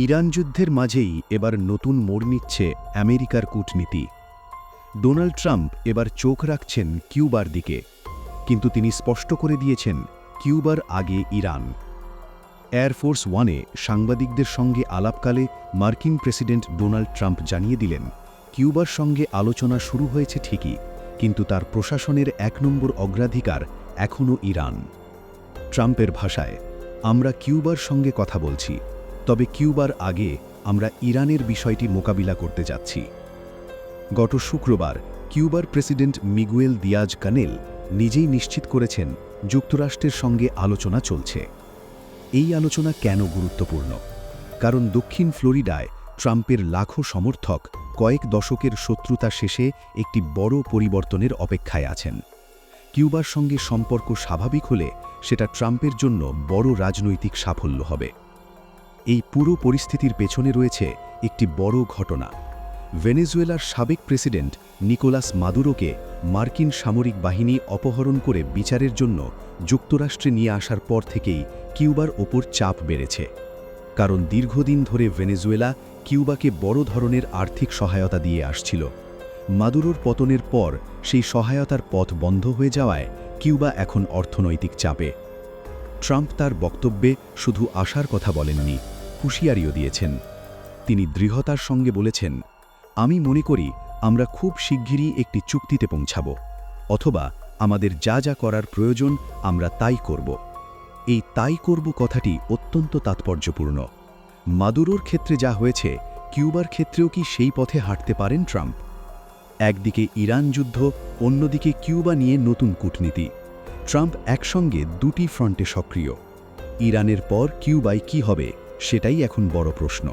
Iran যুদ্ধের মাঝেই এবার নতুন মোড় নিচ্ছে আমেরিকার কূটনীতি। ডোনাল্ড ট্রাম্প এবার চোখ রাখছেন কিউবার দিকে, কিন্তু তিনি স্পষ্ট করে দিয়েছেন কিউবার আগে ইরান। এয়ারফোর্স ওয়ানে সাংবাদিকদের সঙ্গে আলাপকালে মার্কিন প্রেসিডেন্ট ডোনাল্ড ট্রাম্প জানিয়ে দিলেন, কিউবার সঙ্গে আলোচনা শুরু হয়েছে ঠিকই, কিন্তু তার প্রশাসনের ১ নম্বর অগ্রাধিকার এখনও ইরান। ট্রাম্পের ভাষায়, আমরা কিউবার সঙ্গে কথা বলছি, তবে কিউবার আগে আমরা ইরানের বিষয়টি মোকাবিলা করতে যাচ্ছি। গত শুক্রবার কিউবার প্রেসিডেন্ট মিগুয়েল দিয়াজ কানেল নিজেই নিশ্চিত করেছেন যুক্তরাষ্ট্রের সঙ্গে আলোচনা চলছে। এই আলোচনা কেন গুরুত্বপূর্ণ? কারণ দক্ষিণ ফ্লোরিডায় ট্রাম্পের লাখো সমর্থক কয়েক দশকের শত্রুতা শেষে একটি বড় পরিবর্তনের অপেক্ষায় আছেন। কিউবার সঙ্গে সম্পর্ক স্বাভাবিক হলে সেটা ট্রাম্পের জন্য বড় রাজনৈতিক সাফল্য হবে। এই পুরো পরিস্থিতির পেছনে রয়েছে একটি বড় ঘটনা। ভেনেজুয়েলার সাবেক প্রেসিডেন্ট নিকোলাস মাদুরোকে মার্কিন সামরিক বাহিনী অপহরণ করে বিচারের জন্য যুক্তরাষ্ট্রে নিয়ে আসার পর থেকেই কিউবার ওপর চাপ বেড়েছে। কারণ দীর্ঘদিন ধরে ভেনেজুয়েলা কিউবাকে বড় ধরনের আর্থিক সহায়তা দিয়ে আসছিল। মাদুরোর পতনের পর সেই সহায়তার পথ বন্ধ হয়ে যাওয়ায় কিউবা এখন অর্থনৈতিক চাপে। ট্রাম্প তার বক্তব্যে শুধু আশার কথা বলেননি, হুঁশিয়ারিও দিয়েছেন। তিনি দৃঢ়তার সঙ্গে বলেছেন, আমি মনে করি আমরা খুব শিগগিরই একটি চুক্তিতে পৌঁছাব, অথবা আমাদের যা যা করার প্রয়োজন আমরা তাই করব। এই তাই করব কথাটি অত্যন্ত তাৎপর্যপূর্ণ। মাদুরোর ক্ষেত্রে যা হয়েছে, কিউবার ক্ষেত্রেও কি সেই পথে হাঁটতে পারেন ট্রাম্প? একদিকে ইরান যুদ্ধ, অন্যদিকে কিউবা নিয়ে নতুন কূটনীতি। ট্রাম্প একসঙ্গে দুটি ফ্রন্টে সক্রিয়। ইরানের পর কিউবায় কি হবে, সেটাই এখন বড় প্রশ্ন।